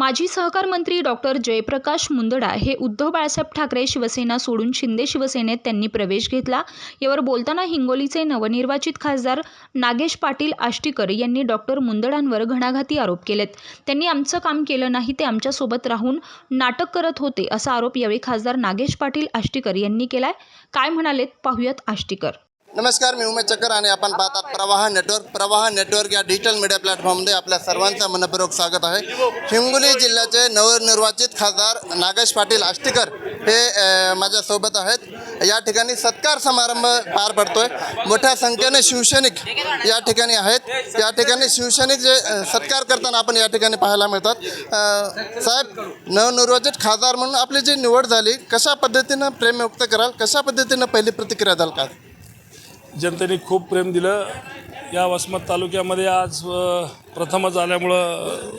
माजी सहकार मंत्री डॉक्टर जयप्रकाश मुंदडा हे उद्धव बाळासाहेब ठाकरे शिवसेना सोडून शिंदे शिवसेनेत त्यांनी प्रवेश घेतला। यावर बोलताना हिंगोलीचे नवनिर्वाचित खासदार नागेश पाटील आष्टीकर यांनी डॉक्टर मुंदडांवर घणाघाती आरोप केलेत। त्यांनी आमचं काम केलं नाही, ते आमच्यासोबत राहून नाटक करत होते असा आरोप यावेळी खासदार नागेश पाटील आष्टीकर यांनी केलाय। काय म्हणालेत पाहूयात आष्टीकर। नमस्कार, मी उमेश चक्कर आणि आपण पाहतात प्रवाह नेटवर्क या डिजिटल मीडिया प्लॅटफॉर्ममध्ये आपल्या सर्वांचं मनपूर्वक स्वागत आहे। हिंगोली जिल्ह्याचे नवनिर्वाचित खासदार नागेश पाटील आष्टीकर हे माझ्यासोबत आहेत। या ठिकाणी सत्कार समारंभ पार पडतोय। मोठ्या संख्येने शिवसैनिक या ठिकाणी आहेत। या ठिकाणी शिवसैनिक जे सत्कार करताना आपण या ठिकाणी पाहायला मिळतात। साहेब, नवनिर्वाचित खासदार म्हणून आपली जी निवड झाली, कशा पद्धतीनं प्रेम व्यक्त कराल, कशा पद्धतीनं पहिली प्रतिक्रिया द्याल का? जनतेने खूप प्रेम दिलं। या वसमत तालुक्यामध्ये आज प्रथमच आल्यामुळं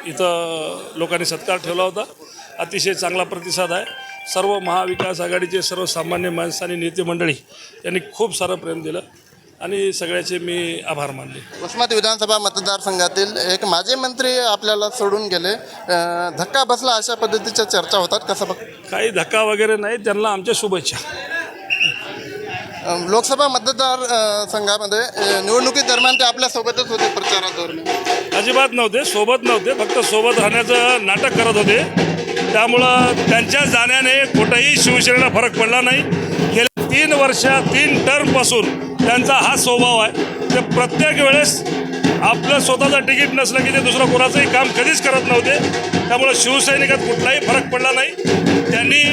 इथं लोकांनी सत्कार ठेवला होता। अतिशय चांगला प्रतिसाद आहे। सर्व महाविकास आघाडीचे सर्वसामान्य माणसं आणि नेते मंडळी यांनी खूप सारं प्रेम दिलं आणि सगळ्याचे मी आभार मानले। वसमत विधानसभा मतदारसंघातील एक माजी मंत्री आपल्याला सोडून गेले, धक्का बसला अशा पद्धतीच्या चर्चा होतात, कसं बघ? काही धक्का वगैरे नाही, त्यांना आमच्या शुभेच्छा। लोकसभा मतदार संघामध्ये निवडणुकीदरम्यान ते आपल्यासोबतच होते प्रचारादरम्यान? अजिबात नव्हते, सोबत नव्हते, फक्त सोबत राहण्याचं नाटक करत होते। त्यामुळं त्यांच्या जाण्याने कुठेही शिवसेनेला फरक पडला नाही। गेल्या 3 वर्षात 3 टर्मपासून त्यांचा हा स्वभाव आहे। ते प्रत्येक वेळेस आपलं स्वतःचं तिकीट नसलं की ते दुसरं कोणाचंही काम कधीच करत नव्हते। त्यामुळं शिवसैनिकात कुठलाही फरक पडला नाही। त्यांनी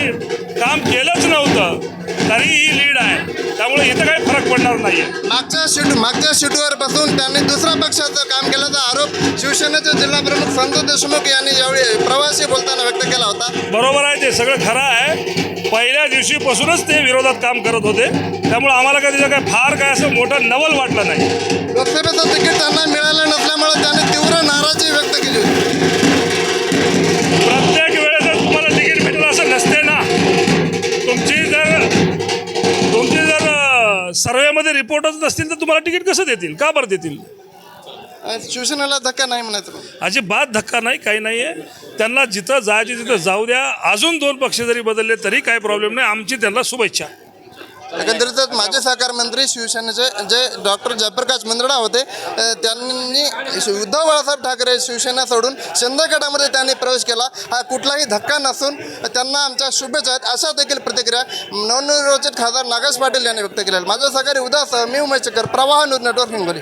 काम केलंच नव्हतं तरीही लीड आहे, त्यामुळे इथं काही फरक पडणार नाही आहे। मागच्या सीटवर बसून त्यांनी दुसऱ्या पक्षाचं काम केल्याचा आरोप शिवसेनेचे जिल्हाप्रमुख संजय देशमुख यांनी यावेळी प्रवासी बोलताना व्यक्त केला होता। बरोबर आहे, ते सगळं खरं आहे। पहिल्या दिवशीपासूनच ते विरोधात काम करत होते, त्यामुळे आम्हाला कधी फार काय असं मोठं नवल वाटलं नाही। लोकसभेचं तिकीट त्यांना मिळालं नसल्यामुळे त्यांनी तीव्र नाराजी व्यक्त केली होती। प्रत्येक वेळेस तुम्हाला तिकीट भेटेल असं नसते ना। तुमची जर सर्वेमध्ये रिपोर्टच नसतील तर तुम्हाला तिकीट कसं देतील, का बरं देतील? शिवसेनेला धक्का नाही म्हणायचं? अजिबात धक्का नाही, काही नाही आहे। त्यांना जिथं जायचे तिथं जाऊ द्या। अजून 2 पक्ष जरी बदलले तरी काही प्रॉब्लेम नाही, आमची त्यांना शुभेच्छा। एकंदरीतच माजी सहकार मंत्री शिवसेनेचे जे डॉक्टर जयप्रकाश मुंदडा होते, त्यांनी उद्धव बाळासाहेब ठाकरे शिवसेना सोडून शिंदे गटामध्ये त्यांनी प्रवेश केला। हा कुठलाही धक्का नसून त्यांना आमच्या शुभेच्छा आहेत, अशा देखील प्रतिक्रिया नवनिर्वाचित खासदार नागेश पाटील यांनी व्यक्त केल्या। माझ्या सहकारी उद्यास मी उमेश चक्कर, प्रवाह न्यूज नेटवर्क हिंगोली।